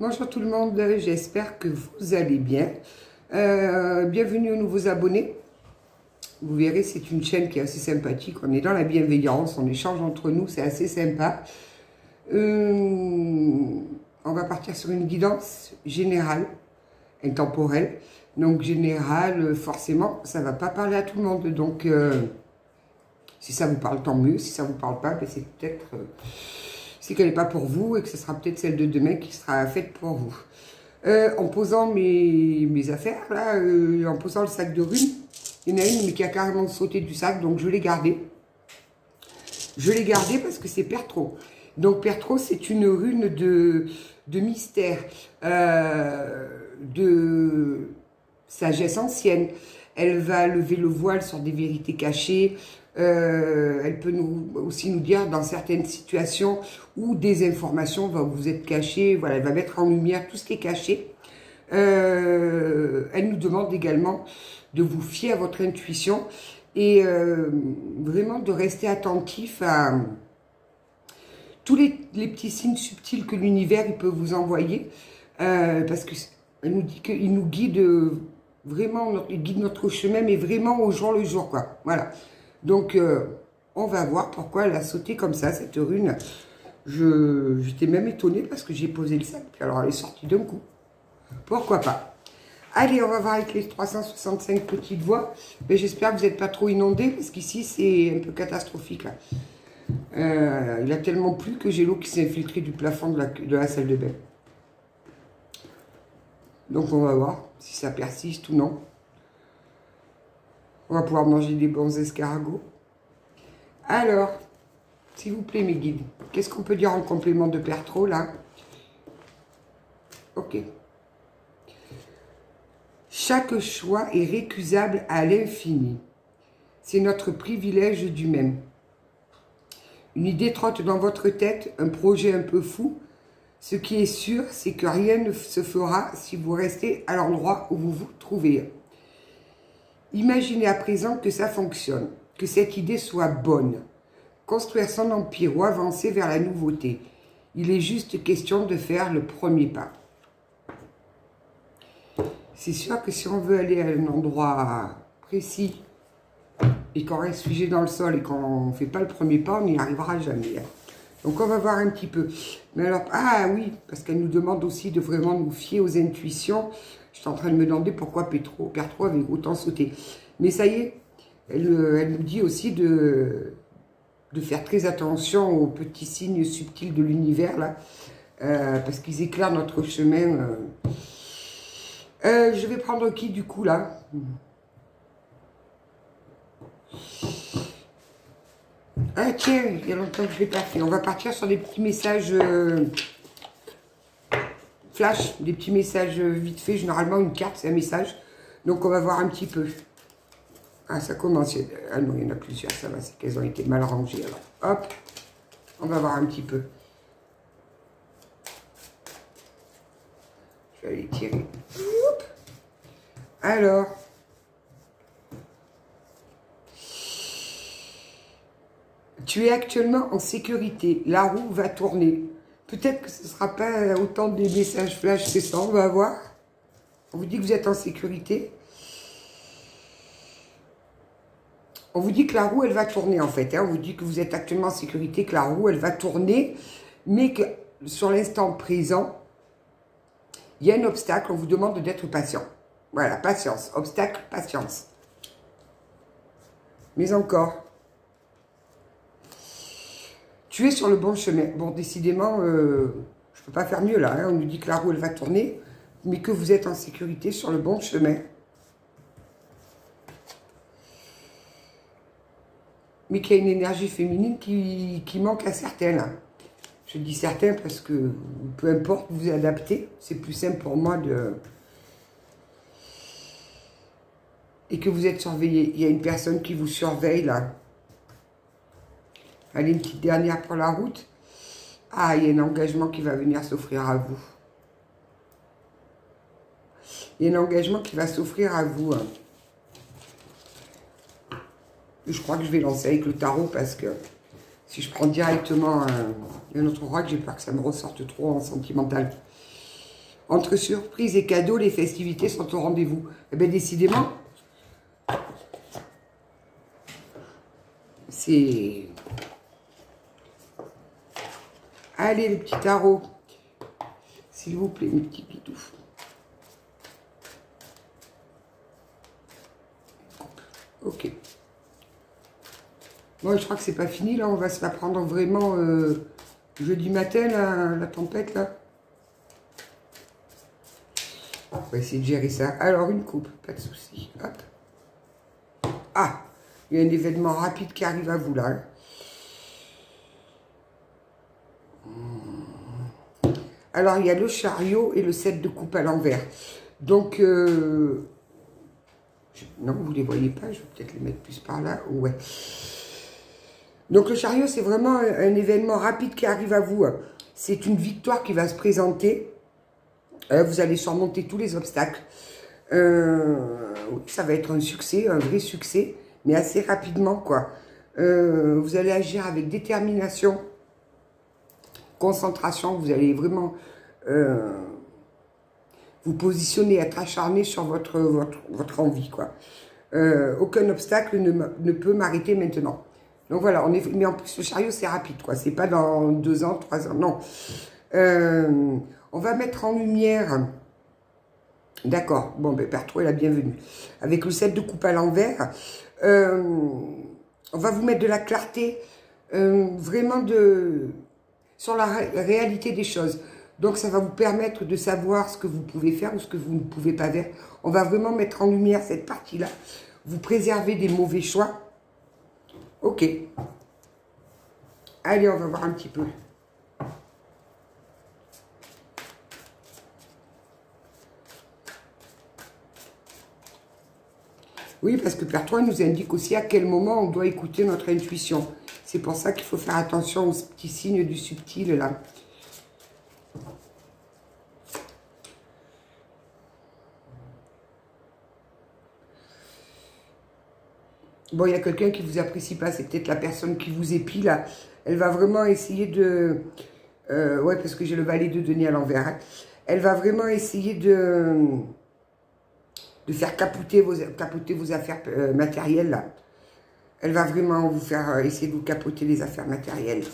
Bonjour tout le monde, j'espère que vous allez bien. Bienvenue aux nouveaux abonnés. Vous verrez, c'est une chaîne qui est assez sympathique. On est dans la bienveillance, on échange entre nous, c'est assez sympa. On va partir sur une guidance générale, intemporelle. Donc générale, forcément, ça ne va pas parler à tout le monde. Donc si ça vous parle, tant mieux. Si ça ne vous parle pas, ben, c'est peut-être... c'est qu'elle n'est pas pour vous et que ce sera peut-être celle de demain qui sera faite pour vous. En posant mes affaires, là, en posant le sac de runes, il y en a une mais qui a carrément sauté du sac, donc je l'ai gardé. Je l'ai gardé parce que c'est Pertro. Donc Pertro, c'est une rune de mystère, de sagesse ancienne. Elle va lever le voile sur des vérités cachées. Elle peut aussi nous dire dans certaines situations où des informations vous êtes cachées, voilà, elle va mettre en lumière tout ce qui est caché. Elle nous demande également de vous fier à votre intuition et vraiment de rester attentif à tous les petits signes subtils que l'univers peut vous envoyer, parce qu'elle nous dit qu'il nous guide vraiment, il guide notre chemin, mais vraiment au jour le jour, quoi. Voilà. Donc, on va voir pourquoi elle a sauté comme ça, cette rune. J'étais même étonnée parce que j'ai posé le sac, puis alors elle est sortie d'un coup. Pourquoi pas? Allez, on va voir avec les 365 petites voix. Mais j'espère que vous n'êtes pas trop inondés, parce qu'ici, c'est un peu catastrophique, là. Il a tellement plu que j'ai l'eau qui s'est infiltrée du plafond de la salle de bain. Donc, on va voir si ça persiste ou non. On va pouvoir manger des bons escargots. Alors, s'il vous plaît, mes guides, qu'est-ce qu'on peut dire en complément de Pertro, là? Ok. Chaque choix est récusable à l'infini. C'est notre privilège du même. Une idée trotte dans votre tête, un projet un peu fou. Ce qui est sûr, c'est que rien ne se fera si vous restez à l'endroit où vous vous trouvez. Imaginez à présent que ça fonctionne, que cette idée soit bonne. Construire son empire ou avancer vers la nouveauté. Il est juste question de faire le premier pas. C'est sûr que si on veut aller à un endroit précis et qu'on reste figé dans le sol et qu'on ne fait pas le premier pas, on n'y arrivera jamais. Donc on va voir un petit peu. Mais alors, ah oui, parce qu'elle nous demande aussi de vraiment nous fier aux intuitions. Je suis en train de me demander pourquoi Pertro avait autant sauté. Mais ça y est, elle nous dit aussi de faire très attention aux petits signes subtils de l'univers, là, parce qu'ils éclairent notre chemin. Je vais prendre qui, du coup, là? Ah tiens, il y a longtemps que je ne l'ai pas fait. On va partir sur des petits messages flash, des petits messages vite fait. Généralement, une carte, c'est un message. Donc, on va voir un petit peu. Ah, ça commence. Ah non, il y en a plusieurs, ça va. C'est qu'elles ont été mal rangées. Alors, hop, on va voir un petit peu. Je vais aller tirer. Oup. Alors... tu es actuellement en sécurité. La roue va tourner. Peut-être que ce ne sera pas autant des messages flash que ça. On va voir. On vous dit que vous êtes en sécurité. On vous dit que la roue, elle va tourner, en fait. On vous dit que vous êtes actuellement en sécurité, que la roue, elle va tourner. Mais que sur l'instant présent, il y a un obstacle. On vous demande d'être patient. Voilà, patience. Obstacle, patience. Mais encore... tu es sur le bon chemin. Bon, décidément, je ne peux pas faire mieux là. Hein. On nous dit que la roue, elle va tourner, mais que vous êtes en sécurité sur le bon chemin. Mais qu'il y a une énergie féminine qui manque à certains là. Je dis certains parce que peu importe, vous adaptez. C'est plus simple pour moi de... et que vous êtes surveillé. Il y a une personne qui vous surveille là. Allez, une petite dernière pour la route. Ah, il y a un engagement qui va venir s'offrir à vous. Il y a un engagement qui va s'offrir à vous. Hein. Je crois que je vais lancer avec le tarot parce que si je prends directement un autre roi, j'ai peur que ça me ressorte trop en sentimental. Entre surprise et cadeaux, les festivités sont au rendez-vous. Eh bien, décidément, c'est... Allez, les petits tarots. S'il vous plaît, mes petits bidous. Ok. Bon, je crois que c'est pas fini, là. On va se la prendre vraiment jeudi matin, la tempête, là. On va essayer de gérer ça. Alors, une coupe, pas de souci. Hop. Ah, il y a un événement rapide qui arrive à vous, là. Alors, il y a le chariot et le 7 de coupe à l'envers. Donc, non, vous ne les voyez pas. Je vais peut-être les mettre plus par là. Ouais. Donc, le chariot, c'est vraiment un événement rapide qui arrive à vous. C'est une victoire qui va se présenter. Vous allez surmonter tous les obstacles. Oui, ça va être un succès, un vrai succès, mais assez rapidement, quoi. Vous allez agir avec détermination, concentration. Vous allez vraiment vous positionner, être acharné sur votre envie, quoi. Aucun obstacle ne peut m'arrêter maintenant. Donc voilà, mais en plus le chariot c'est rapide, quoi. C'est pas dans 2 ans, 3 ans, non. On va mettre en lumière, d'accord, bon, ben, Père Trou est la bienvenue. Avec le 7 de coupe à l'envers, on va vous mettre de la clarté, vraiment sur la réalité des choses. Donc, ça va vous permettre de savoir ce que vous pouvez faire ou ce que vous ne pouvez pas faire. On va vraiment mettre en lumière cette partie-là. Vous préservez des mauvais choix. Ok. Allez, on va voir un petit peu. Oui, parce que Père 3 nous indique aussi à quel moment on doit écouter notre intuition. C'est pour ça qu'il faut faire attention aux petits signes du subtil, là. Bon, il y a quelqu'un qui vous apprécie pas, c'est peut-être la personne qui vous épie, là. Elle va vraiment essayer de... ouais, parce que j'ai le valet de denier à l'envers. Hein. Elle va vraiment essayer de faire capoter vos affaires matérielles, là. Elle va vraiment vous faire essayer de vous capoter les affaires matérielles.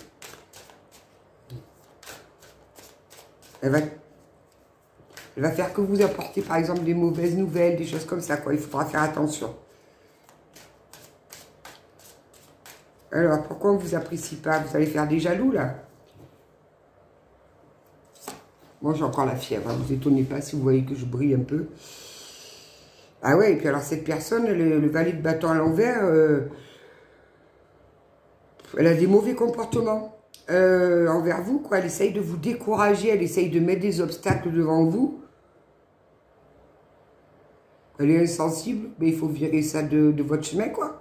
Elle va faire que vous apporter, par exemple, des mauvaises nouvelles, des choses comme ça, quoi. Il faudra faire attention. Alors, pourquoi on ne vous apprécie pas? Vous allez faire des jaloux, là? Moi, j'ai encore la fièvre. Hein. Vous étonnez pas si vous voyez que je brille un peu. Ah ouais, et puis alors, cette personne, le valet de bâton à l'envers, elle a des mauvais comportements envers vous, quoi. Elle essaye de vous décourager, elle essaye de mettre des obstacles devant vous. Elle est insensible, mais il faut virer ça de votre chemin, quoi.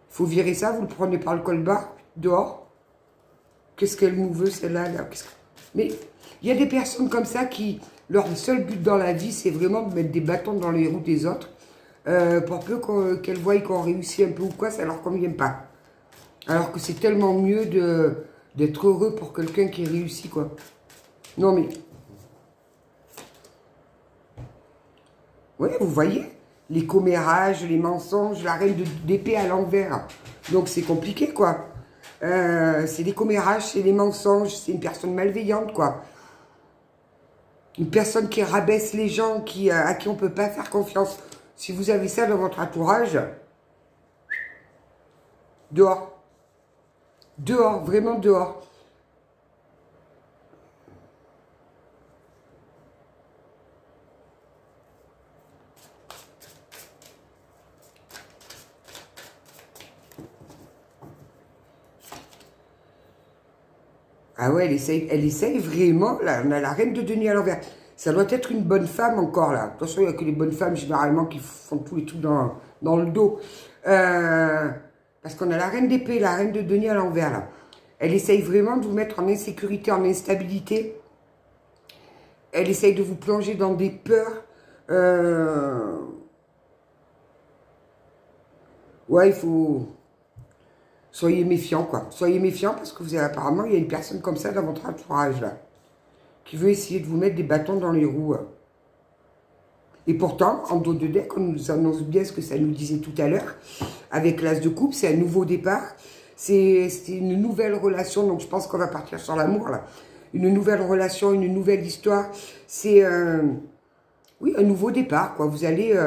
Il faut virer ça, vous le prenez par le colbar, dehors. Qu'est-ce qu'elle nous veut, celle-là là Mais il y a des personnes comme ça qui, leur seul but dans la vie, c'est vraiment de mettre des bâtons dans les roues des autres. Pour peu qu'elles voient qu'on réussit un peu ou quoi, ça leur convient pas. Alors que c'est tellement mieux d'être heureux pour quelqu'un qui réussit, quoi. Non, mais... Oui, vous voyez, les commérages, les mensonges, la reine d'épée à l'envers. Donc, c'est compliqué, quoi. C'est des commérages, c'est des mensonges, c'est une personne malveillante, quoi. Une personne qui rabaisse les gens, à qui on ne peut pas faire confiance. Si vous avez ça dans votre entourage, dehors. Dehors, vraiment dehors. Ah ouais, elle essaye vraiment. Là, on a la reine de denier à l'envers. Ça doit être une bonne femme encore, là. Attention, il n'y a que les bonnes femmes, généralement, qui font tous les trucs dans le dos. Parce qu'on a la reine d'épée, la reine de denier à l'envers, là. Elle essaye vraiment de vous mettre en insécurité, en instabilité. Elle essaye de vous plonger dans des peurs. Ouais, il faut... Soyez méfiants, quoi. Soyez méfiants parce que vous avez apparemment, il y a une personne comme ça dans votre entourage, là. qui veut essayer de vous mettre des bâtons dans les roues. Et pourtant, en dos de deck, on nous annonce bien ce que ça nous disait tout à l'heure. Avec l'As de coupe, c'est un nouveau départ. C'est une nouvelle relation, donc je pense qu'on va partir sur l'amour, là. Une nouvelle relation, une nouvelle histoire. C'est, oui, un nouveau départ, quoi. Vous allez...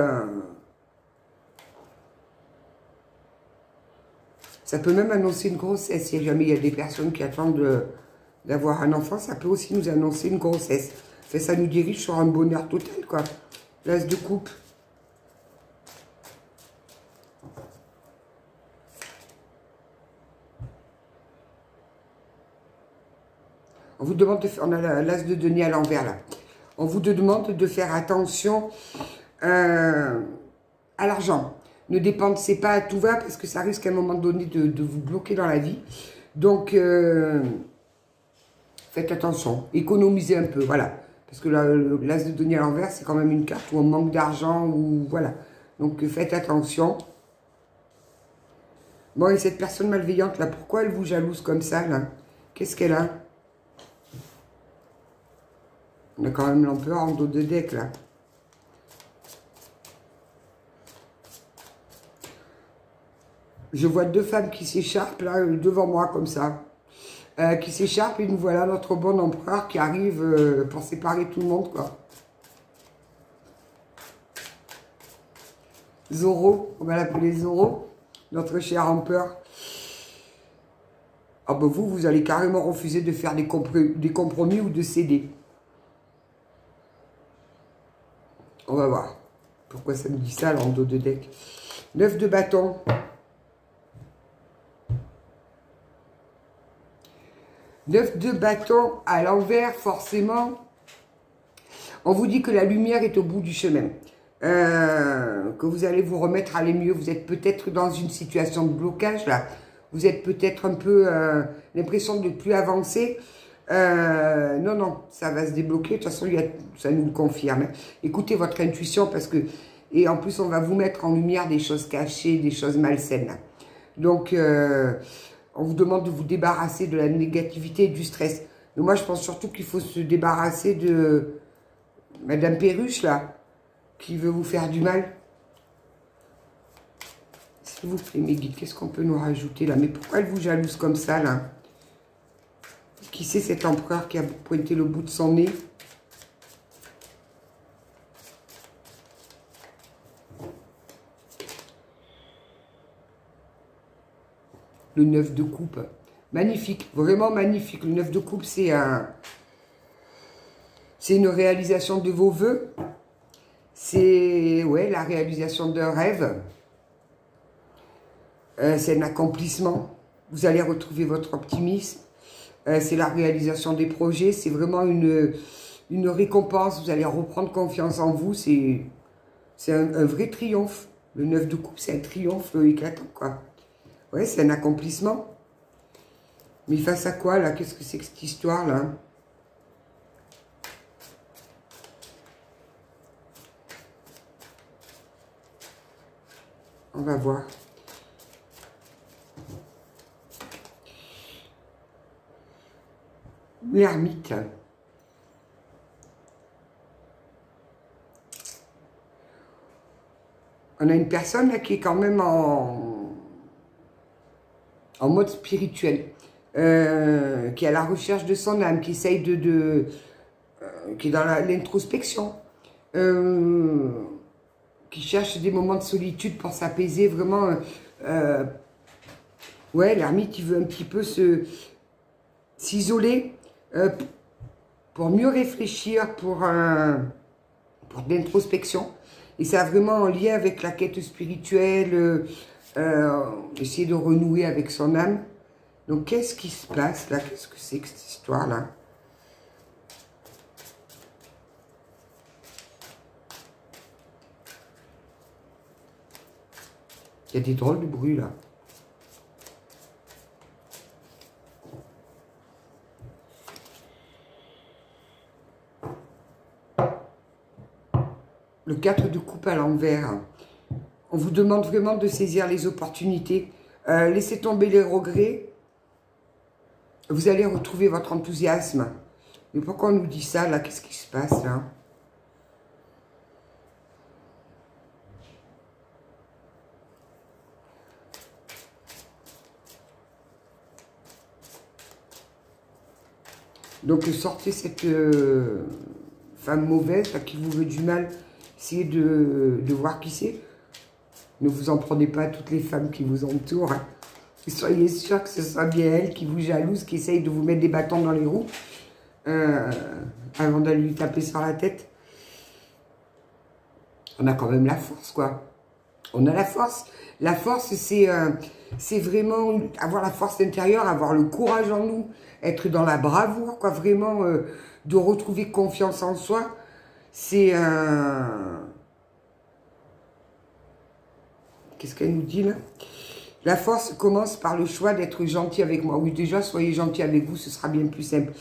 Ça peut même annoncer une grossesse. Si jamais il y a des personnes qui attendent d'avoir un enfant, ça peut aussi nous annoncer une grossesse. Enfin, ça nous dirige sur un bonheur total, quoi. L'As de coupe. On vous demande de faire, on a l'As de denier à l'envers, là. On vous demande de faire attention à l'argent. Ne dépensez pas à tout va parce que ça risque à un moment donné de vous bloquer dans la vie. Donc, faites attention. Économisez un peu, voilà. Parce que l'As de denier à l'envers, c'est quand même une carte où on manque d'argent, ou voilà. Donc, faites attention. Bon, et cette personne malveillante, là, pourquoi elle vous jalouse comme ça, là? Qu'est-ce qu'elle a? On a quand même l'empereur en dos de deck, là. Je vois deux femmes qui s'écharpent, là, devant moi, comme ça. Qui s'écharpent, et nous voilà notre bon empereur qui arrive pour séparer tout le monde, quoi. Zoro, on va l'appeler Zoro, notre cher empereur. Ah ben vous allez carrément refuser de faire des compromis ou de céder. On va voir. Pourquoi ça me dit ça, là, en dos de deck? 9 de bâton. Neuf de bâton à l'envers, forcément. On vous dit que la lumière est au bout du chemin. Que vous allez vous remettre à aller mieux. Vous êtes peut-être dans une situation de blocage, là. Vous êtes peut-être un peu l'impression de ne plus avancer. Non, non, ça va se débloquer. De toute façon, ça nous le confirme. Écoutez votre intuition parce que... Et en plus, on va vous mettre en lumière des choses cachées, des choses malsaines. Là. Donc... on vous demande de vous débarrasser de la négativité et du stress. Mais moi, je pense surtout qu'il faut se débarrasser de Madame Perruche, là, qui veut vous faire du mal. S'il vous plaît, mes guides, qu'est-ce qu'on peut nous rajouter, là? Mais pourquoi elle vous jalouse comme ça, là? Qui c'est cet empereur qui a pointé le bout de son nez? Le 9 de coupe. Magnifique, vraiment magnifique. Le 9 de coupe, c'est une réalisation de vos vœux. C'est ouais, la réalisation d'un rêve. C'est un accomplissement. Vous allez retrouver votre optimisme. C'est la réalisation des projets. C'est vraiment une récompense. Vous allez reprendre confiance en vous. C'est un vrai triomphe. Le 9 de coupe, c'est un triomphe éclatant, quoi. Ouais, c'est un accomplissement. Mais face à quoi, là? Qu'est-ce que c'est que cette histoire, là? On va voir. L'ermite. On a une personne, là, qui est quand même en mode spirituel, qui est à la recherche de son âme, qui essaye qui est dans l'introspection, qui cherche des moments de solitude pour s'apaiser, vraiment, ouais, l'ermite, il veut un petit peu s'isoler, pour mieux réfléchir, pour de l'introspection, et ça a vraiment un lien avec la quête spirituelle, essayer de renouer avec son âme. Donc, qu'est-ce qui se passe là? Qu'est-ce que c'est que cette histoire-là? Il y a des drôles de bruit là. Le 4 de coupe à l'envers. On vous demande vraiment de saisir les opportunités. Laissez tomber les regrets. Vous allez retrouver votre enthousiasme. Mais pourquoi on nous dit ça, là? Qu'est-ce qui se passe, là? Donc, sortez cette femme mauvaise, là, qui vous veut du mal. Essayez de voir qui c'est. Ne vous en prenez pas à toutes les femmes qui vous entourent. Hein. Et soyez sûr que ce soit bien elles qui vous jalousent, qui essayent de vous mettre des bâtons dans les roues. Avant d'aller lui taper sur la tête. On a quand même la force, quoi. On a la force. La force, c'est vraiment avoir la force intérieure, avoir le courage en nous, être dans la bravoure, quoi. Vraiment, de retrouver confiance en soi. C'est Qu'est-ce qu'elle nous dit, là? La force commence par le choix d'être gentil avec moi. Oui, déjà, soyez gentil avec vous, ce sera bien plus simple.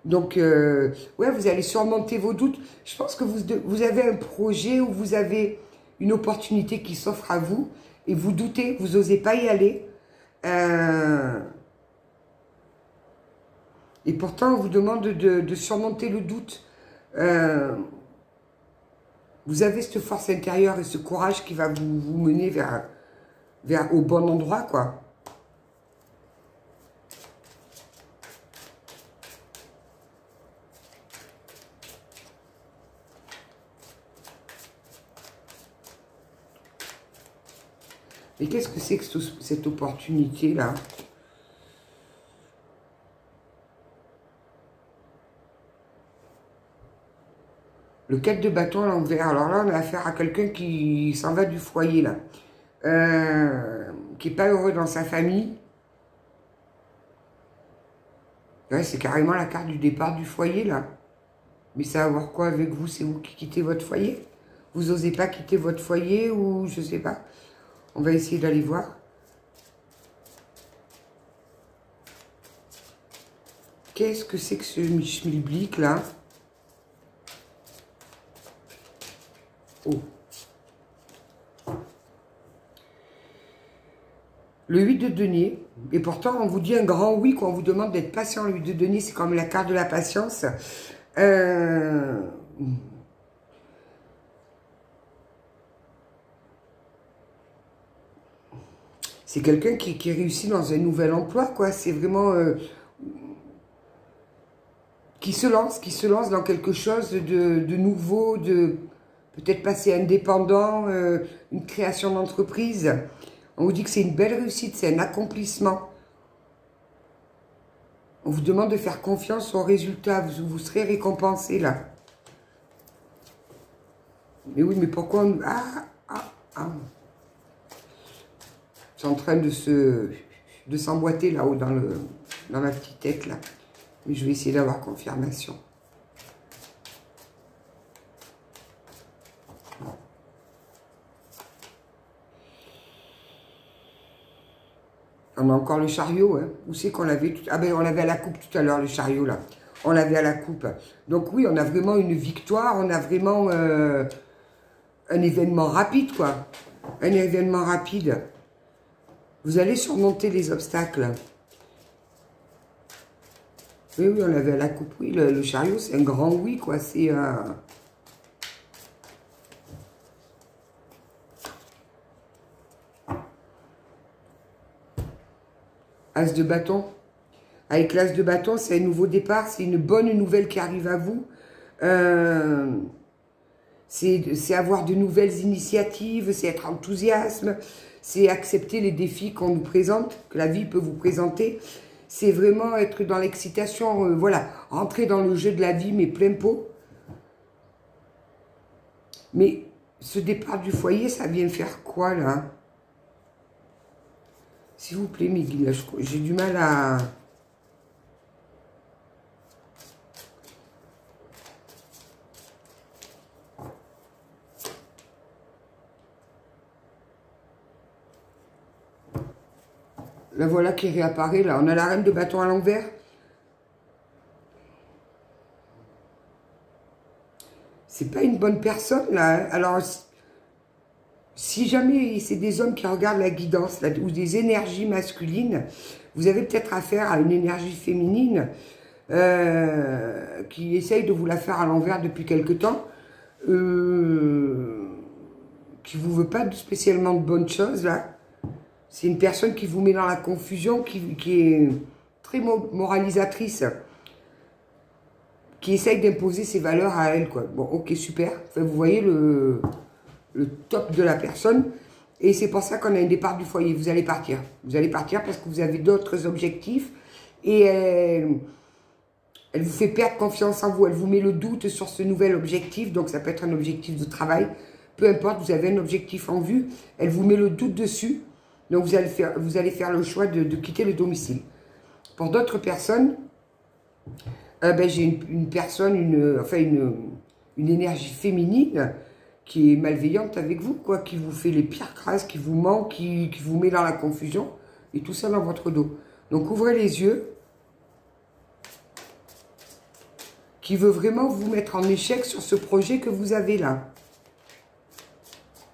Donc, ouais, vous allez surmonter vos doutes. Je pense que vous avez un projet où vous avez une opportunité qui s'offre à vous et vous doutez, vous n'osez pas y aller. Et pourtant, on vous demande de surmonter le doute. Vous avez cette force intérieure et ce courage qui va vous mener vers au bon endroit, quoi. Et qu'est-ce que c'est que cette opportunité-là? Le 4 de bâton à l'envers. Alors là, on a affaire à quelqu'un qui s'en va du foyer, là. Qui n'est pas heureux dans sa famille. Ouais, c'est carrément la carte du départ du foyer, là. Mais ça va avoir quoi avec vous? C'est vous qui quittez votre foyer? Vous n'osez pas quitter votre foyer ou je sais pas. On va essayer d'aller voir. Qu'est-ce que c'est que ce schmilblick, là? Oh. Le 8 de denier. Et pourtant, on vous dit un grand oui quand on vous demande d'être patient. Le 8 de denier, c'est comme la carte de la patience. C'est quelqu'un qui réussit dans un nouvel emploi, quoi. C'est vraiment... qui se lance dans quelque chose de nouveau, de peut-être passer indépendant, une création d'entreprise. On vous dit que c'est une belle réussite, c'est un accomplissement. On vous demande de faire confiance au résultat, vous serez récompensé là. Mais oui, mais pourquoi on... C'est en train de s'emboîter là-haut dans ma petite tête là. Mais je vais essayer d'avoir confirmation. On a encore le chariot, hein. Où c'est qu'on l'avait tout... Ah ben on l'avait à la coupe tout à l'heure, le chariot là. On l'avait à la coupe. Donc oui, on a vraiment une victoire, on a vraiment un événement rapide, quoi. Un événement rapide. Vous allez surmonter les obstacles. Oui, oui, on l'avait à la coupe, oui. Le chariot, c'est un grand oui, quoi. C'est... As de bâton. Avec l'as de bâton, c'est un nouveau départ, c'est une bonne nouvelle qui arrive à vous. C'est avoir de nouvelles initiatives, c'est être enthousiasme, c'est accepter les défis qu'on nous présente, que la vie peut vous présenter. C'est vraiment être dans l'excitation, voilà, rentrer dans le jeu de la vie, mais plein pot. Mais ce départ du foyer, ça vient faire quoi, là? S'il vous plaît, mes guides, j'ai du mal à... La voilà qui réapparaît, là. On a la reine de bâton à l'envers. C'est pas une bonne personne, là. Alors, si jamais c'est des hommes qui regardent la guidance, là, ou des énergies masculines, vous avez peut-être affaire à une énergie féminine qui essaye de vous la faire à l'envers depuis quelque temps, qui vous veut pas spécialement de bonnes choses, là. C'est une personne qui vous met dans la confusion, qui est très moralisatrice, qui essaye d'imposer ses valeurs à elle, quoi. Bon, ok, super. Enfin, vous voyez le top de la personne. Et c'est pour ça qu'on a un départ du foyer. Vous allez partir. Vous allez partir parce que vous avez d'autres objectifs. Et elle vous fait perdre confiance en vous. Elle vous met le doute sur ce nouvel objectif. Donc, ça peut être un objectif de travail. Peu importe, vous avez un objectif en vue. Elle vous met le doute dessus. Donc, vous allez faire le choix de quitter le domicile. Pour d'autres personnes, j'ai une personne, une énergie féminine qui est malveillante avec vous, quoi, qui vous fait les pires crasses, qui vous ment, qui vous met dans la confusion, et tout ça dans votre dos. Donc ouvrez les yeux, qui veut vraiment vous mettre en échec sur ce projet que vous avez là.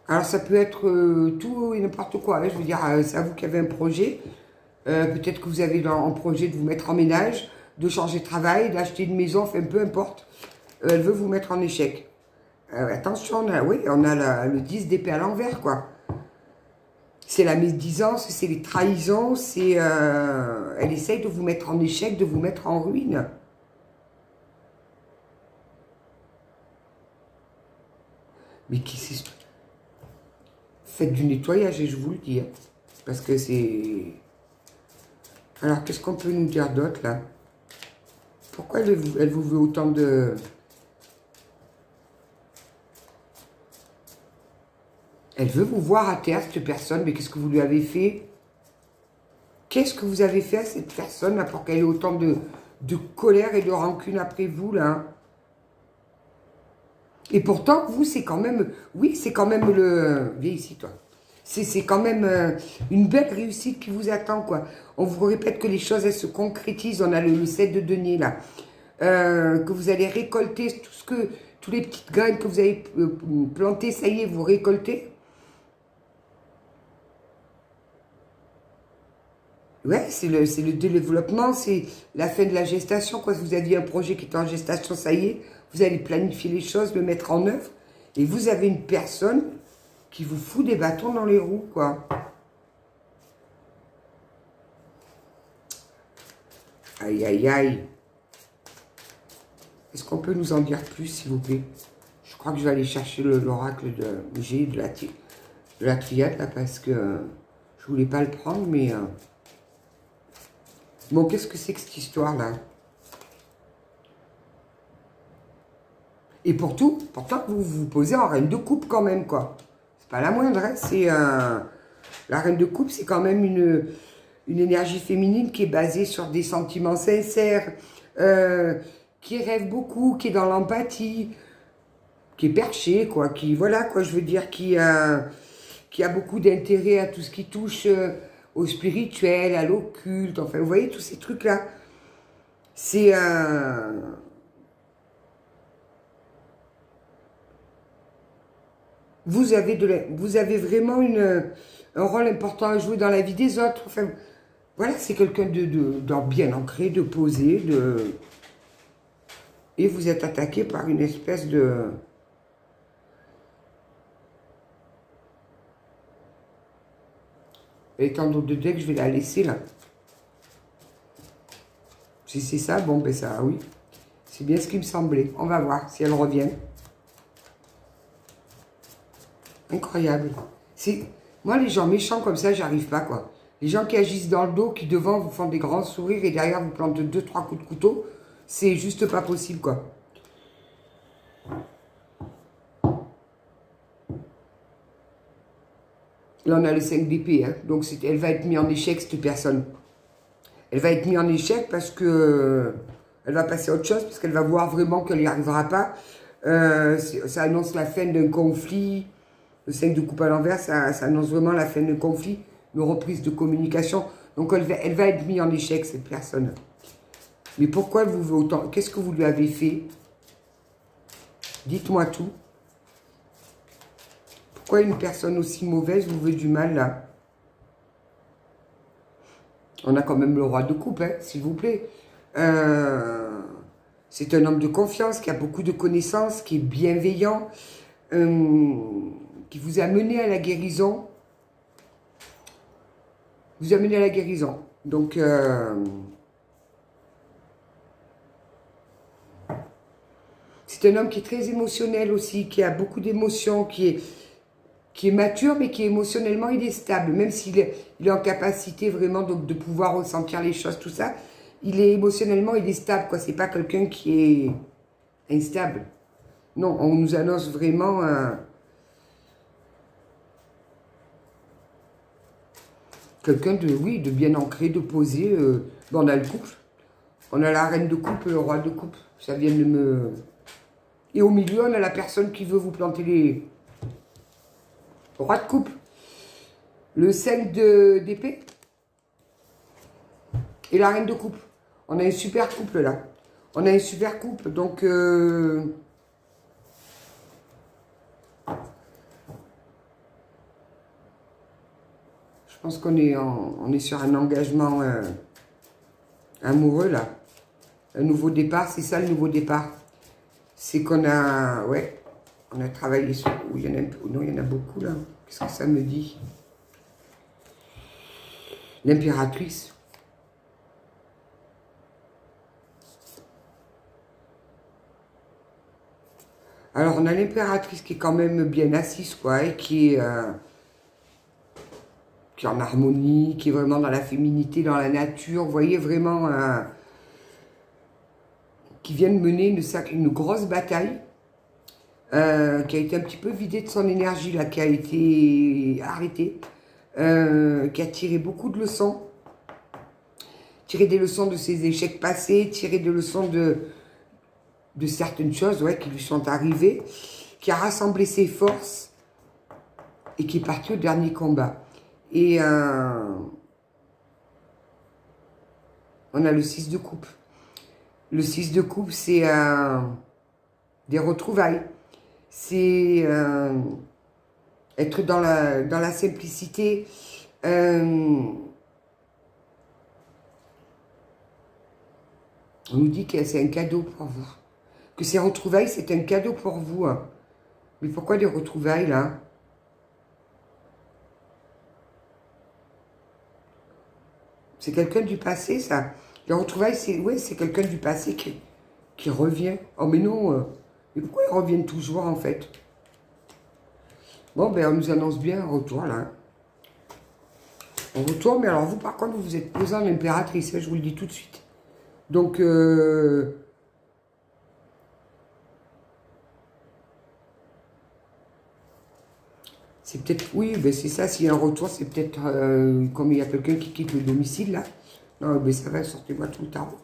Alors ça peut être tout et n'importe quoi, hein. Je veux dire, c'est à vous qui avez un projet, peut-être que vous avez en projet de vous mettre en ménage, de changer de travail, d'acheter une maison, enfin peu importe, elle veut vous mettre en échec. Attention, on a le 10 d'épée à l'envers, quoi. C'est la médisance, c'est les trahisons, elle essaye de vous mettre en échec, de vous mettre en ruine. Mais qui c'est? Faites du nettoyage, et je vous le dis, hein, parce que c'est... Alors, qu'est-ce qu'on peut nous dire d'autre, là? Pourquoi elle vous veut autant de... Elle veut vous voir à terre, cette personne, mais qu'est-ce que vous lui avez fait? Qu'est-ce que vous avez fait à cette personne, là, pour qu'elle ait autant de colère et de rancune après vous, là? Et pourtant, vous, c'est quand même... Oui, c'est quand même le... Viens ici, toi. C'est quand même une belle réussite qui vous attend, quoi. On vous répète que les choses, elles se concrétisent. On a le 7 de denier, là. Que vous allez récolter tous les petites graines que vous avez plantées, ça y est, vous récoltez. Ouais, c'est le développement, c'est la fin de la gestation, quoi. Vous aviez un projet qui était en gestation, ça y est, vous allez planifier les choses, le mettre en œuvre, et vous avez une personne qui vous fout des bâtons dans les roues, quoi. Aïe, aïe, aïe. Est-ce qu'on peut nous en dire plus, s'il vous plaît? Je crois que je vais aller chercher l'oracle de la triade, là, parce que je voulais pas le prendre, mais... Bon, qu'est-ce que c'est que cette histoire-là? Et pourtant, vous vous posez en reine de coupe quand même, quoi. C'est pas la moindre, hein. C'est la reine de coupe, c'est quand même une énergie féminine qui est basée sur des sentiments sincères, qui rêve beaucoup, qui est dans l'empathie, qui est perchée, quoi. Qui, voilà, quoi, je veux dire, qui a beaucoup d'intérêt à tout ce qui touche... au spirituel, à l'occulte, enfin, vous voyez, tous ces trucs-là. C'est... Vous avez vraiment un rôle important à jouer dans la vie des autres. Enfin, voilà, c'est quelqu'un de bien ancré, de posé, et vous êtes attaqué par une espèce de... Étant d'autres de deck, je vais la laisser là. Si c'est ça, bon, ben ça, oui. C'est bien ce qui me semblait. On va voir si elle revient. Incroyable. Moi, les gens méchants comme ça, j'arrive pas, quoi. Les gens qui agissent dans le dos, qui devant vous font des grands sourires et derrière vous plantent 2-3 coups de couteau, c'est juste pas possible, quoi. Là, on a le 5 d'épée, hein. Donc elle va être mise en échec, cette personne. Elle va être mise en échec parce que elle va passer à autre chose, parce qu'elle va voir vraiment qu'elle n'y arrivera pas. Ça annonce la fin d'un conflit. Le 5 de coupe à l'envers, ça annonce vraiment la fin d'un conflit, une reprise de communication. Donc elle va être mise en échec, cette personne. Mais pourquoi elle vous veut autant? Qu'est-ce que vous lui avez fait? Dites-moi tout. Pourquoi une personne aussi mauvaise vous veut du mal, là? On a quand même le roi de coupe, hein, s'il vous plaît. Elle C'est un homme de confiance, qui a beaucoup de connaissances, qui est bienveillant, qui vous a mené à la guérison. Vous a mené à la guérison. Donc, c'est un homme qui est très émotionnel aussi, qui a beaucoup d'émotions, qui est mature, mais qui émotionnellement, il est stable. Même s'il est en capacité vraiment de pouvoir ressentir les choses, tout ça, il est émotionnellement, il est stable, quoi. C'est pas quelqu'un qui est instable. Non, on nous annonce vraiment quelqu'un de, oui, de bien ancré, de posé. Bon, on a le couple. On a la reine de coupe et le roi de coupe. Ça vient de me... Et au milieu, on a la personne qui veut vous planter les... Roi de coupe. Le 5 d'épée. Et la reine de coupe. On a une super couple là. On a une super couple. Donc... Je pense qu'on est, on est sur un engagement amoureux là. Un nouveau départ. C'est ça le nouveau départ. C'est qu'on a... Ouais. On a travaillé sur... Il y en a un peu... Non, il y en a beaucoup là. Qu'est-ce que ça me dit? L'impératrice. Alors, on a l'impératrice qui est quand même bien assise, quoi, et qui est en harmonie, qui est vraiment dans la féminité, dans la nature. Vous voyez, vraiment... qui vient de mener une grosse bataille. Qui a été un petit peu vidée de son énergie, là, qui a été arrêtée, qui a tiré beaucoup de leçons, tiré des leçons de ses échecs passés, tiré des leçons de certaines choses, ouais, qui lui sont arrivées, qui a rassemblé ses forces et qui est parti au dernier combat. Et on a le 6 de coupe. Le 6 de coupe, c'est des retrouvailles. C'est être dans la simplicité. On nous dit que c'est un cadeau pour vous. Que ces retrouvailles, c'est un cadeau pour vous. Hein. Mais pourquoi des retrouvailles, là? C'est quelqu'un du passé, ça. Les retrouvailles, c'est ouais, c'est quelqu'un du passé qui revient. Oh, mais non. Mais pourquoi ils reviennent toujours, en fait? Bon, ben, on nous annonce bien un retour, là. Un retour, mais alors vous, par contre, vous êtes posé en impératrice, hein, je vous le dis tout de suite. Donc, c'est peut-être... Oui, ben c'est ça, s'il y a un retour, c'est peut-être comme il y a quelqu'un qui quitte le domicile, là. Non, ben ça va, sortez-moi tout le tarot.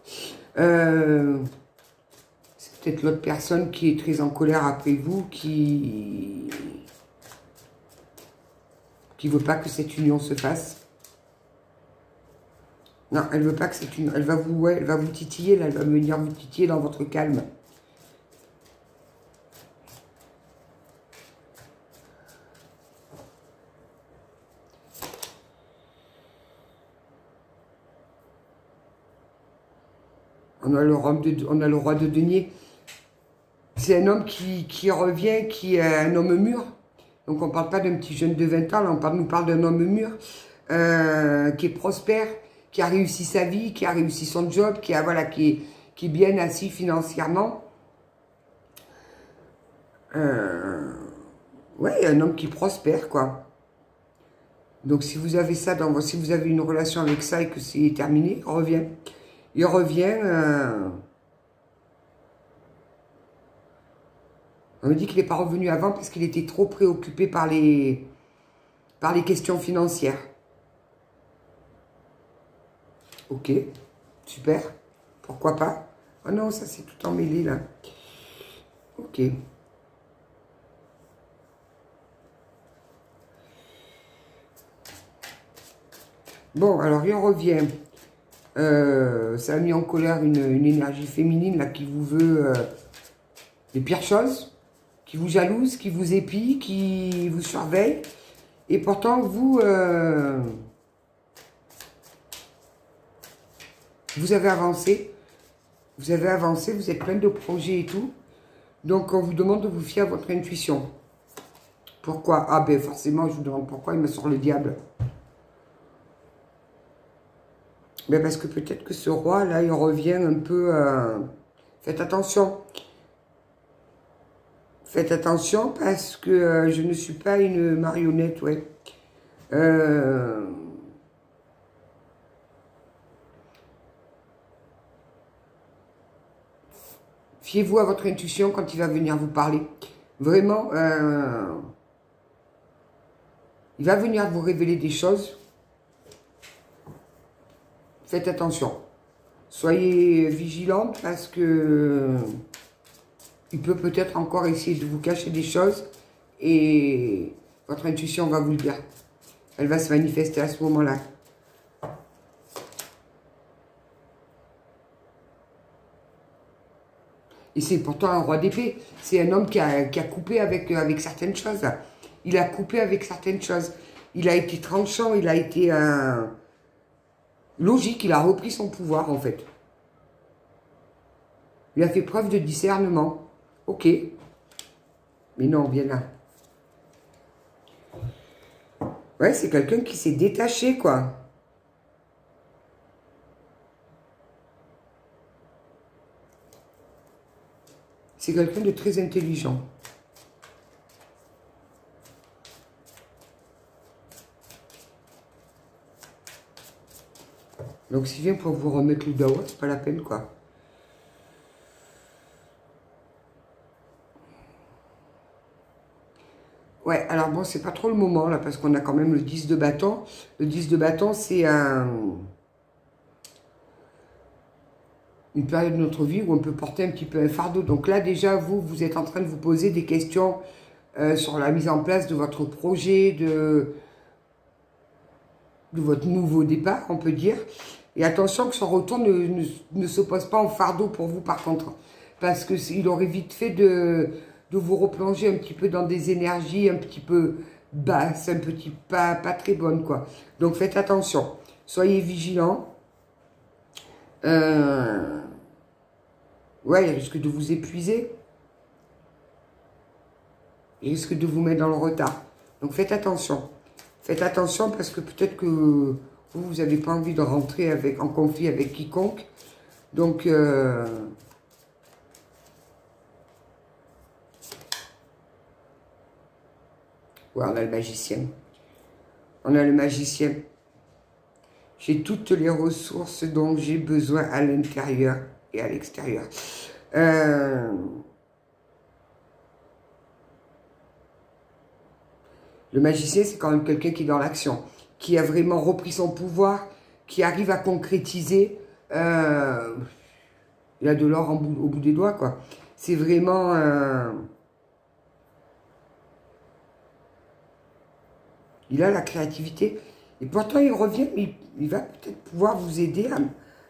C'est peut-être l'autre personne qui est très en colère après vous, qui veut pas que cette union se fasse. Non, elle veut pas que cette union... Elle va vous, ouais, elle va vous titiller, là, elle va venir vous titiller dans votre calme. On a le roi de denier. C'est un homme qui revient, qui est un homme mûr. Donc on ne parle pas d'un petit jeune de 20 ans, là, on nous parle d'un homme mûr, qui est prospère, qui a réussi sa vie, qui a réussi son job, qui est bien assis financièrement. Ouais, un homme qui prospère, quoi. Donc si vous avez ça, si vous avez une relation avec ça et que c'est terminé, il revient. Il revient... On me dit qu'il n'est pas revenu avant parce qu'il était trop préoccupé par les questions financières. Ok, super. Pourquoi pas? Oh non, ça c'est tout emmêlé là. Ok. Bon, alors il revient. Ça a mis en colère une énergie féminine là qui vous veut les pires choses. Qui vous jalouse, qui vous épie, qui vous surveille. Et pourtant, vous avez avancé. Vous avez avancé, vous êtes plein de projets et tout. Donc, on vous demande de vous fier à votre intuition. Pourquoi? Ah ben forcément, je vous demande pourquoi il me sort le diable. Ben parce que peut-être que ce roi, là, il revient un peu... Faites attention. Faites attention parce que je ne suis pas une marionnette, ouais. Fiez-vous à votre intuition quand il va venir vous parler. Vraiment, il va venir vous révéler des choses. Faites attention. Soyez vigilante parce que il peut peut-être encore essayer de vous cacher des choses et votre intuition va vous le dire. Elle va se manifester à ce moment-là. Et c'est pourtant un roi d'épée. C'est un homme qui a coupé avec certaines choses. Il a coupé avec certaines choses. Il a été tranchant, il a été logique, il a repris son pouvoir en fait. Il a fait preuve de discernement. Ok. Mais non, bien là. Ouais, c'est quelqu'un qui s'est détaché, quoi. C'est quelqu'un de très intelligent. Donc, s'il vient pour vous remettre le dawa, c'est pas la peine, quoi. Ouais, alors bon, c'est pas trop le moment, là, parce qu'on a quand même le 10 de bâton. Le 10 de bâton, c'est une période de notre vie où on peut porter un petit peu un fardeau. Donc là, déjà, vous êtes en train de vous poser des questions sur la mise en place de votre projet, de votre nouveau départ, on peut dire. Et attention que son retour ne s'oppose pas en fardeau pour vous, par contre. Parce qu'il aurait vite fait de vous replonger un petit peu dans des énergies un petit peu basses, un petit pas très bonnes, quoi. Donc faites attention. Soyez vigilants. Ouais, il risque de vous épuiser. Il risque de vous mettre dans le retard. Donc faites attention. Faites attention parce que peut-être que vous n'avez pas envie de rentrer en conflit avec quiconque. Donc, ouais, on a le magicien. On a le magicien. J'ai toutes les ressources dont j'ai besoin à l'intérieur et à l'extérieur. Le magicien, c'est quand même quelqu'un qui est dans l'action, qui a vraiment repris son pouvoir, qui arrive à concrétiser. Il a de l'or au bout des doigts, quoi. C'est vraiment... il a la créativité. Et pourtant, il revient, il va peut-être pouvoir vous aider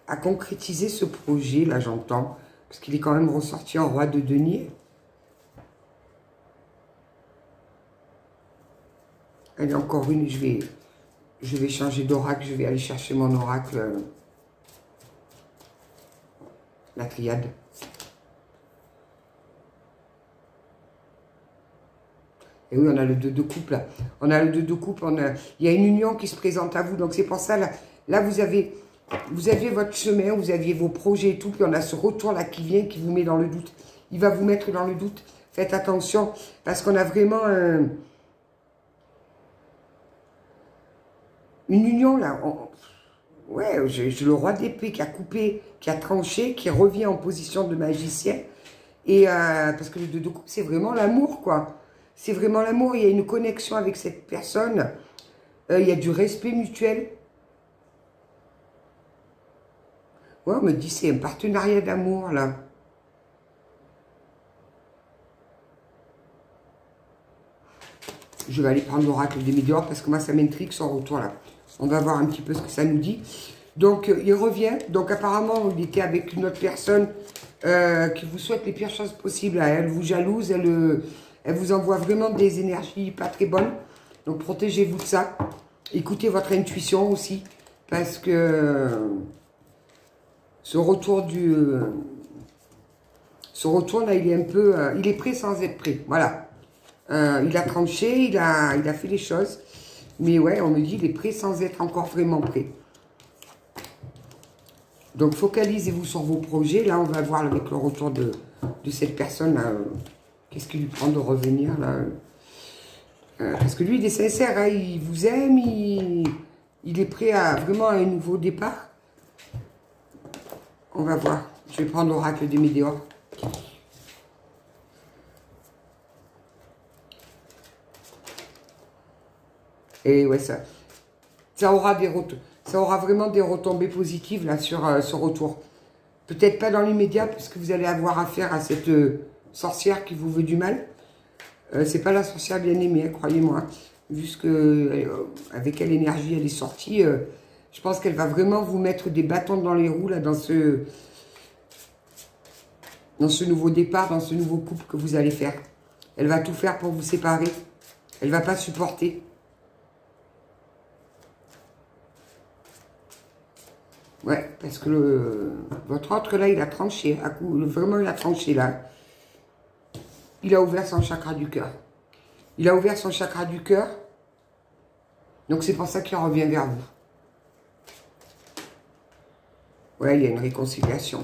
à concrétiser ce projet, là, j'entends. Parce qu'il est quand même ressorti en roi de denier. Allez, encore une, je vais changer d'oracle, je vais aller chercher mon oracle, la triade. Et oui, on a le 2 de coupe, là. On a le 2 de coupe, il y a une union qui se présente à vous, donc c'est pour ça, là vous aviez votre chemin, vous aviez vos projets et tout, puis on a ce retour-là qui vient, qui vous met dans le doute. Il va vous mettre dans le doute. Faites attention, parce qu'on a vraiment une union, là. Ouais, j'ai le roi d'épée qui a coupé, qui a tranché, qui revient en position de magicien. Et parce que le 2 de coupe, c'est vraiment l'amour, quoi. C'est vraiment l'amour. Il y a une connexion avec cette personne. Il y a du respect mutuel. Ouais, on me dit c'est un partenariat d'amour, là. Je vais aller prendre l'oracle des médiors parce que moi, ça m'intrigue son retour, là. On va voir un petit peu ce que ça nous dit. Donc, il revient. Donc, apparemment, il était avec une autre personne qui vous souhaite les pires choses possibles. Elle vous jalouse, elle vous envoie vraiment des énergies pas très bonnes. Donc, protégez-vous de ça. Écoutez votre intuition aussi. Parce que ce retour Ce retour, là, il est un peu... il est prêt sans être prêt. Voilà. Il a tranché, il a fait les choses. Mais ouais, on me dit, il est prêt sans être encore vraiment prêt. Donc, focalisez-vous sur vos projets. Là, on va voir avec le retour de cette personne. Qu'est-ce qu'il lui prend de revenir, là parce que lui, il est sincère. Hein, il vous aime. Il est prêt à vraiment à un nouveau départ. On va voir. Je vais prendre l'oracle des Météores. Et ouais, ça aura vraiment des retombées positives là sur ce retour. Peut-être pas dans l'immédiat, puisque vous allez avoir affaire à cette sorcière qui vous veut du mal. C'est pas la sorcière bien aimée, hein, croyez-moi. Hein. Vu avec quelle énergie elle est sortie, je pense qu'elle va vraiment vous mettre des bâtons dans les roues là dans ce nouveau départ, dans ce nouveau couple que vous allez faire. Elle va tout faire pour vous séparer. Elle va pas supporter. Ouais, parce que votre autre, là, il a tranché. Vraiment, il a tranché, là. Il a ouvert son chakra du cœur. Il a ouvert son chakra du cœur. Donc, c'est pour ça qu'il revient vers vous. Ouais, il y a une réconciliation.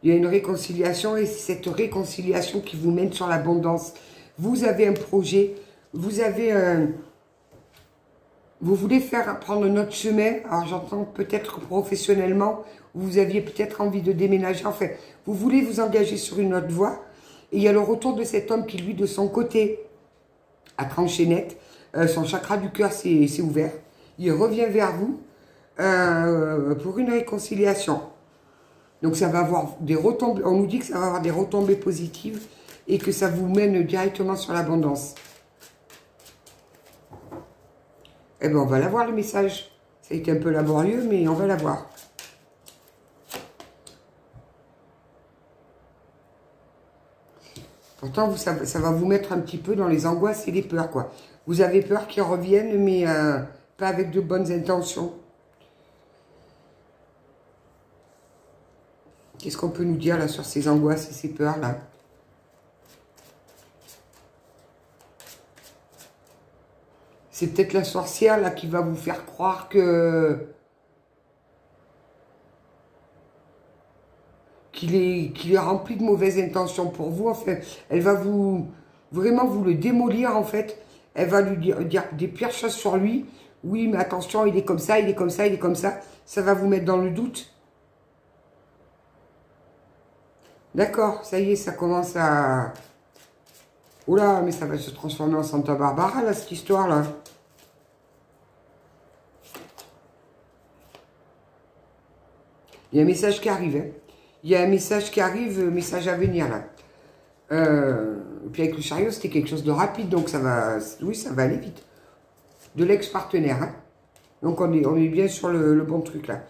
Il y a une réconciliation et c'est cette réconciliation qui vous mène sur l'abondance. Vous avez un projet. Vous avez un... Vous voulez prendre notre chemin, alors j'entends peut-être professionnellement, vous aviez peut-être envie de déménager, enfin, vous voulez vous engager sur une autre voie, et il y a le retour de cet homme qui, lui, de son côté, a tranché net, son chakra du cœur s'est ouvert, il revient vers vous pour une réconciliation. Donc ça va avoir des retombées, on nous dit que ça va avoir des retombées positives, et que ça vous mène directement sur l'abondance. Eh bien, on va l'avoir, le message. Ça a été un peu laborieux, mais on va l'avoir. Pourtant, ça va vous mettre un petit peu dans les angoisses et les peurs, quoi. Vous avez peur qu'ils reviennent, mais pas avec de bonnes intentions. Qu'est-ce qu'on peut nous dire, là, sur ces angoisses et ces peurs, là? C'est peut-être la sorcière, là, qui va vous faire croire que... qu'il est rempli de mauvaises intentions pour vous. Enfin, elle va vraiment vous le démolir, en fait. Elle va lui dire des pires choses sur lui. Oui, mais attention, il est comme ça, il est comme ça, il est comme ça. Ça va vous mettre dans le doute. D'accord, ça y est, ça commence à... Oula, mais ça va se transformer en Santa Barbara, là, cette histoire-là. Il y a un message qui arrive. Hein. Il y a un message qui arrive, message à venir là. Et puis avec le chariot, c'était quelque chose de rapide, donc ça va, oui, ça va aller vite. De l'ex-partenaire. Hein. Donc on est bien sur le bon truc là.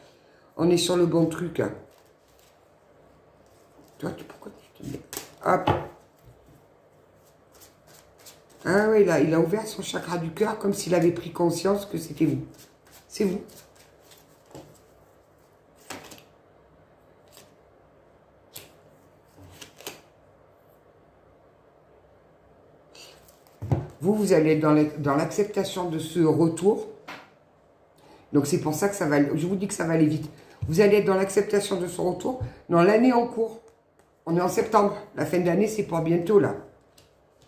On est sur le bon truc. Hein. Toi, pourquoi tu te mets... Hop. Ah oui, là, il a ouvert son chakra du cœur comme s'il avait pris conscience que c'était vous. C'est vous. Vous allez être dans l'acceptation de ce retour. Donc c'est pour ça que ça va... Je vous dis que ça va aller vite. Vous allez être dans l'acceptation de ce retour dans l'année en cours. On est en septembre. La fin de l'année, c'est pour bientôt, là.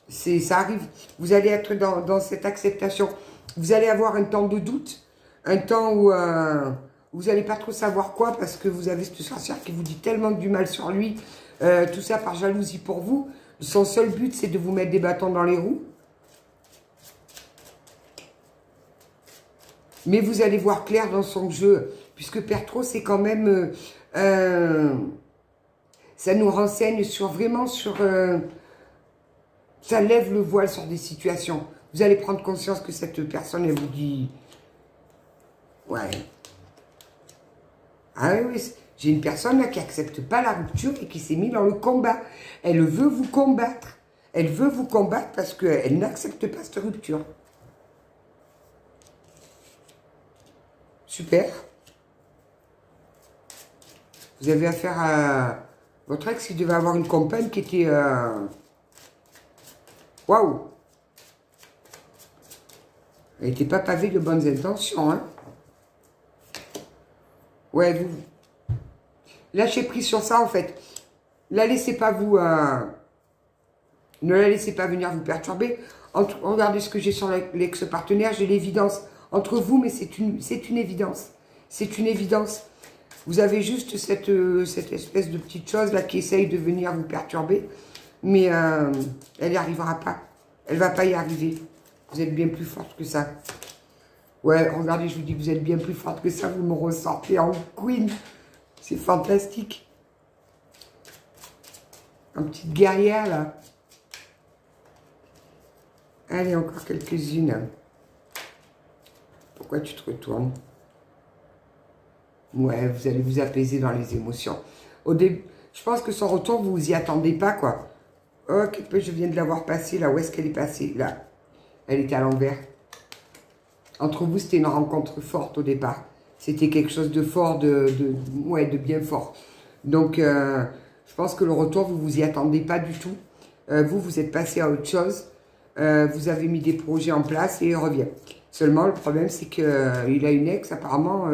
Ça arrive. Vous allez être dans cette acceptation. Vous allez avoir un temps de doute. Un temps où vous n'allez pas trop savoir quoi parce que vous avez cette sorcière qui vous dit tellement du mal sur lui. Tout ça par jalousie pour vous. Son seul but, c'est de vous mettre des bâtons dans les roues. Mais vous allez voir clair dans son jeu, puisque Pertro, c'est quand même... ça nous renseigne vraiment sur... ça lève le voile sur des situations. Vous allez prendre conscience que cette personne, elle vous dit... Ouais. Ah oui, j'ai une personne là qui n'accepte pas la rupture et qui s'est mise dans le combat. Elle veut vous combattre. Elle veut vous combattre parce qu'elle n'accepte pas cette rupture. Super. Vous avez affaire Votre ex, il devait avoir une compagne qui était... Waouh! Elle n'était pas pavée de bonnes intentions, hein. Ouais, vous... Lâchez prise sur ça, en fait. La laissez pas vous... Ne la laissez pas venir vous perturber. Regardez ce que j'ai sur l'ex-partenaire, j'ai l'évidence. Entre vous, mais c'est une évidence. C'est une évidence. Vous avez juste cette espèce de petite chose là qui essaye de venir vous perturber. Mais elle n'y arrivera pas. Elle ne va pas y arriver. Vous êtes bien plus forte que ça. Ouais, regardez, je vous dis que vous êtes bien plus forte que ça. Vous me ressortez en queen. C'est fantastique. Une petite guerrière là. Allez, encore quelques-unes. Pourquoi tu te retournes? Ouais, vous allez vous apaiser dans les émotions. Au début, je pense que son retour, vous vous y attendez pas, quoi. Ok, je viens de la voir passer, là. Où est-ce qu'elle est passée? Là. Elle était à l'envers. Entre vous, c'était une rencontre forte au départ. C'était quelque chose de fort, ouais, de bien fort. Donc, je pense que le retour, vous vous y attendez pas du tout. Vous êtes passé à autre chose. Vous avez mis des projets en place et il revient. Seulement, le problème, c'est qu'il a une ex, apparemment,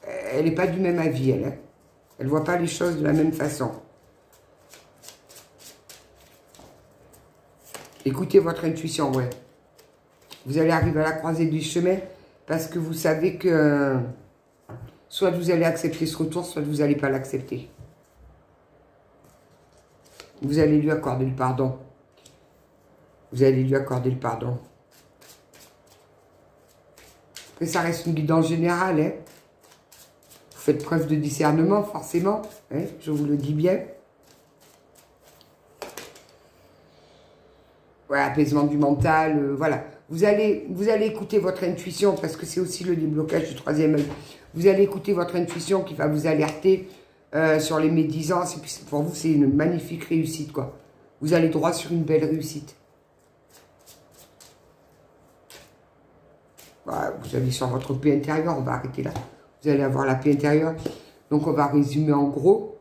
elle n'est pas du même avis, elle. Hein. Elle ne voit pas les choses de la même façon. Écoutez votre intuition, ouais. Vous allez arriver à la croisée du chemin parce que vous savez que soit vous allez accepter ce retour, soit vous n'allez pas l'accepter. Vous allez lui accorder le pardon. Vous allez lui accorder le pardon. Après, ça reste une guidance générale. Hein. Vous faites preuve de discernement, forcément. Hein, je vous le dis bien. Voilà, apaisement du mental. Voilà. Vous allez écouter votre intuition parce que c'est aussi le déblocage du troisième œil. Vous allez écouter votre intuition qui va vous alerter sur les médisances. Et puis pour vous, c'est une magnifique réussite, quoi. Vous allez droit sur une belle réussite. Voilà, vous allez sur votre paix intérieure, on va arrêter là. Vous allez avoir la paix intérieure. Donc, on va résumer en gros.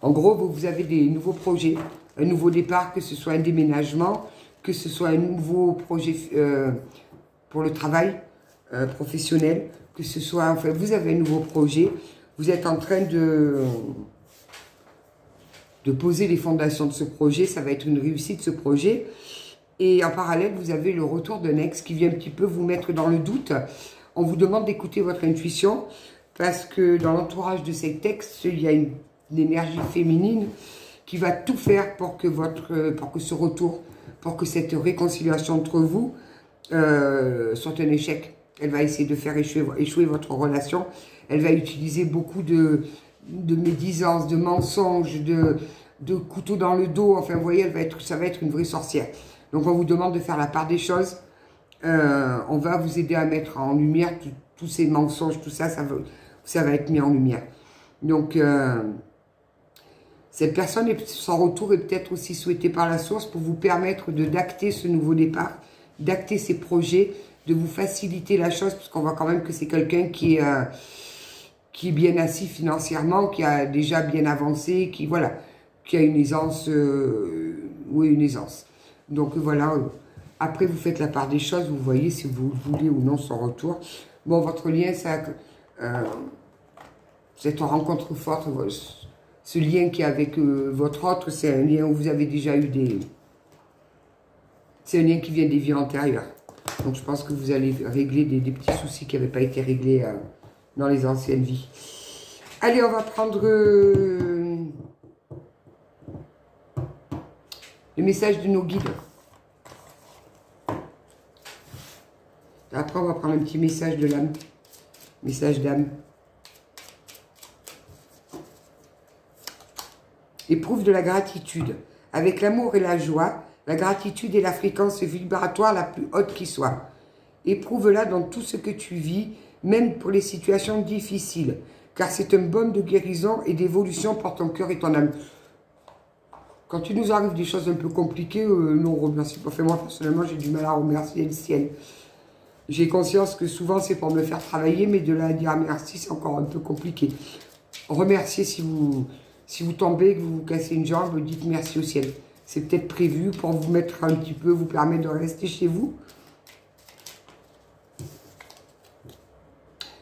En gros, vous avez des nouveaux projets, un nouveau départ, que ce soit un déménagement, que ce soit un nouveau projet pour le travail professionnel, que ce soit, enfin, vous avez un nouveau projet. Vous êtes en train de poser les fondations de ce projet. Ça va être une réussite, ce projet. Et en parallèle, vous avez le retour d'un ex qui vient un petit peu vous mettre dans le doute. On vous demande d'écouter votre intuition parce que dans l'entourage de cet ex, il y a une énergie féminine qui va tout faire pour que ce retour, pour que cette réconciliation entre vous soit un échec. Elle va essayer de faire échouer votre relation. Elle va utiliser beaucoup de médisance, de mensonges, de couteaux dans le dos. Enfin, vous voyez, ça va être une vraie sorcière. Donc, on vous demande de faire la part des choses. On va vous aider à mettre en lumière tous ces mensonges, tout ça, ça va être mis en lumière. Donc, cette personne, son retour est peut-être aussi souhaité par la source pour vous permettre d'acter ce nouveau départ, d'acter ces projets, de vous faciliter la chose, parce qu'on voit quand même que c'est quelqu'un qui est bien assis financièrement, qui a déjà bien avancé, qui a une aisance, oui, une aisance. Donc voilà, après vous faites la part des choses, vous voyez si vous voulez ou non son retour. Bon, votre lien, ça, cette rencontre forte, ce lien qui est avec votre autre, c'est un lien où vous avez déjà eu c'est un lien qui vient des vies antérieures. Donc je pense que vous allez régler des petits soucis qui n'avaient pas été réglés dans les anciennes vies. Allez, on va prendre le message de nos guides. Après, on va prendre un petit message de l'âme. Message d'âme. Éprouve de la gratitude. Avec l'amour et la joie, la gratitude est la fréquence vibratoire la plus haute qui soit. Éprouve-la dans tout ce que tu vis, même pour les situations difficiles, car c'est un baume de guérison et d'évolution pour ton cœur et ton âme. Quand il nous arrive des choses un peu compliquées, nous on ne remercie pas. Enfin, moi, personnellement, j'ai du mal à remercier le ciel. J'ai conscience que souvent, c'est pour me faire travailler, mais de là à dire merci, c'est encore un peu compliqué. Remerciez si Si vous tombez, que vous vous cassez une jambe, dites merci au ciel. C'est peut-être prévu pour vous mettre un petit peu, vous permettre de rester chez vous.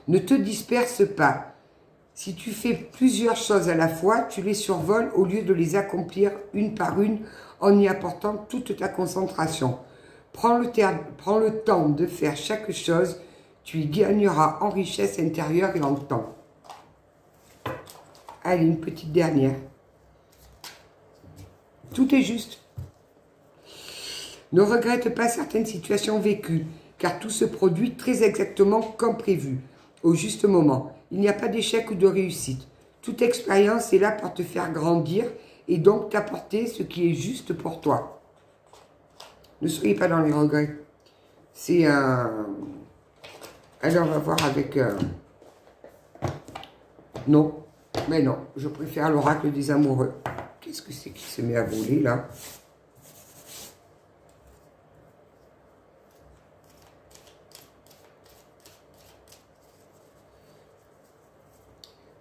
Ne te disperse pas. Si tu fais plusieurs choses à la fois, tu les survoles au lieu de les accomplir une par une en y apportant toute ta concentration. Prends le temps de faire chaque chose, tu y gagneras en richesse intérieure et en temps. Allez, une petite dernière. Tout est juste. Ne regrette pas certaines situations vécues, car tout se produit très exactement comme prévu, au juste moment. Il n'y a pas d'échec ou de réussite. Toute expérience est là pour te faire grandir et donc t'apporter ce qui est juste pour toi. Ne soyez pas dans les regrets. C'est un... Alors, on va voir avec... Non, mais non, je préfère l'oracle des amoureux. Qu'est-ce que c'est qui se met à voler, là?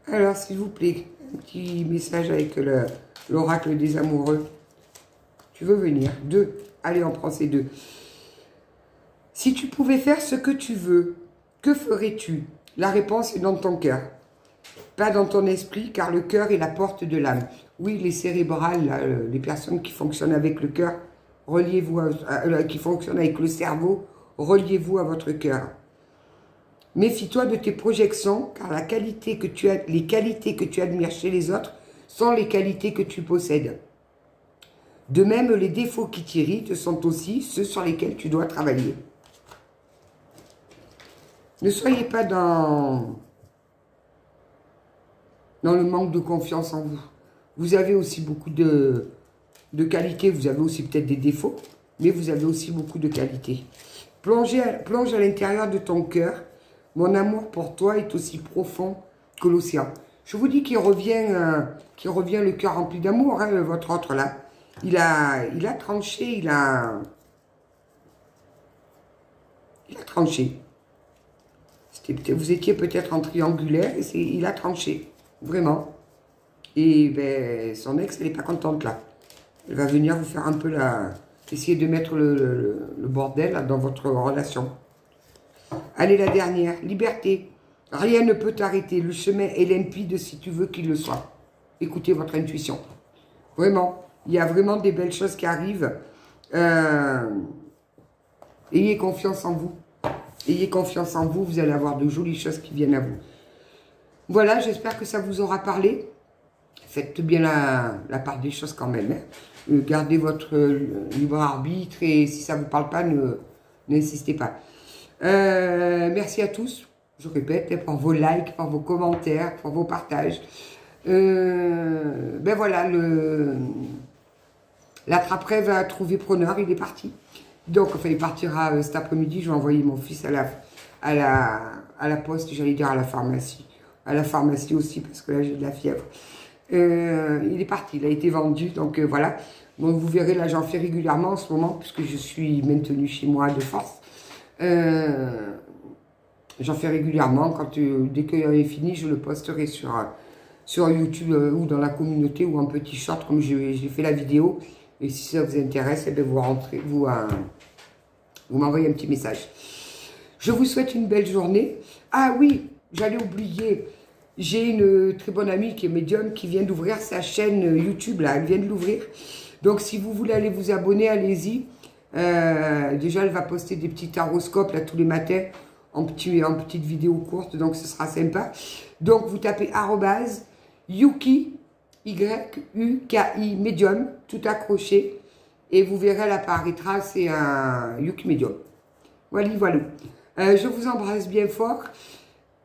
Alors, s'il vous plaît, un petit message avec l'oracle des amoureux. Tu veux venir? 2. Allez, on prend ces 2. Si tu pouvais faire ce que tu veux, que ferais-tu? La réponse est dans ton cœur. Pas dans ton esprit, car le cœur est la porte de l'âme. Oui, les cérébrales, là, les personnes qui fonctionnent avec le cœur, reliez-vous qui fonctionnent avec le cerveau, reliez-vous à votre cœur. Méfie-toi de tes projections, car les qualités que tu admires chez les autres sont les qualités que tu possèdes. De même, les défauts qui t'irritent sont aussi ceux sur lesquels tu dois travailler. Ne soyez pas dans le manque de confiance en vous. Vous avez aussi beaucoup de qualités, vous avez aussi peut-être des défauts, mais vous avez aussi beaucoup de qualités. Plonge à l'intérieur de ton cœur. Mon amour pour toi est aussi profond que l'océan. Je vous dis qu'il revient le cœur rempli d'amour, hein, votre autre là. Il a tranché, il a tranché. Vous étiez peut-être en triangulaire et il a tranché, vraiment. Et ben, son ex, elle n'est pas contente là. Elle va venir vous faire un peu essayer de mettre le bordel là, dans votre relation. Allez, la dernière, liberté. Rien ne peut t'arrêter. Le chemin est limpide si tu veux qu'il le soit. Écoutez votre intuition. Vraiment, il y a vraiment des belles choses qui arrivent. Ayez confiance en vous. Ayez confiance en vous, vous allez avoir de jolies choses qui viennent à vous. Voilà, j'espère que ça vous aura parlé. Faites bien la part des choses quand même. Hein. Gardez votre libre arbitre et si ça ne vous parle pas, n'insistez pas. Merci à tous, je répète, pour vos likes, pour vos commentaires, pour vos partages. Ben voilà, l'attrape-rêve va trouver preneur, il est parti. Donc, enfin, il partira cet après-midi, je vais envoyer mon fils à la poste, j'allais dire à la pharmacie. À la pharmacie aussi, parce que là, j'ai de la fièvre. Il est parti, il a été vendu, donc voilà. Donc, vous verrez, là, j'en fais régulièrement en ce moment, puisque je suis maintenue chez moi de force. J'en fais régulièrement, dès qu'il est fini, je le posterai sur YouTube ou dans la communauté ou en petit short, comme j'ai fait la vidéo. Et si ça vous intéresse, eh bien vous m'envoyez un petit message. Je vous souhaite une belle journée. Ah oui, j'allais oublier, j'ai une très bonne amie qui est médium, qui vient d'ouvrir sa chaîne YouTube, là, elle vient de l'ouvrir. Donc si vous voulez aller vous abonner, allez-y. Déjà, elle va poster des petits taroscopes là tous les matins en petites vidéos courtes, donc ce sera sympa. Donc vous tapez @Yuki, Y-U-K-I, médium, tout accroché, et vous verrez, elle apparaîtra, c'est un Yuki médium. Voilà, voilà. Je vous embrasse bien fort.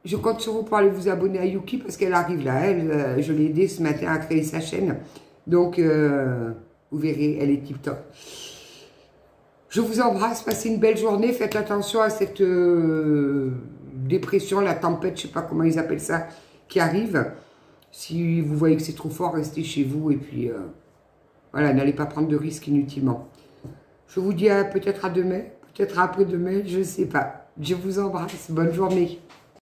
Je compte sur vous pour aller vous abonner à Yuki, parce qu'elle arrive là. Elle, je l'ai aidée ce matin à créer sa chaîne. Donc, vous verrez, elle est tip top. Je vous embrasse, passez une belle journée. Faites attention à cette dépression, la tempête, je ne sais pas comment ils appellent ça, qui arrive. Si vous voyez que c'est trop fort, restez chez vous et puis voilà, n'allez pas prendre de risques inutilement. Je vous dis peut-être à demain, peut-être après-demain, je ne sais pas. Je vous embrasse. Bonne journée.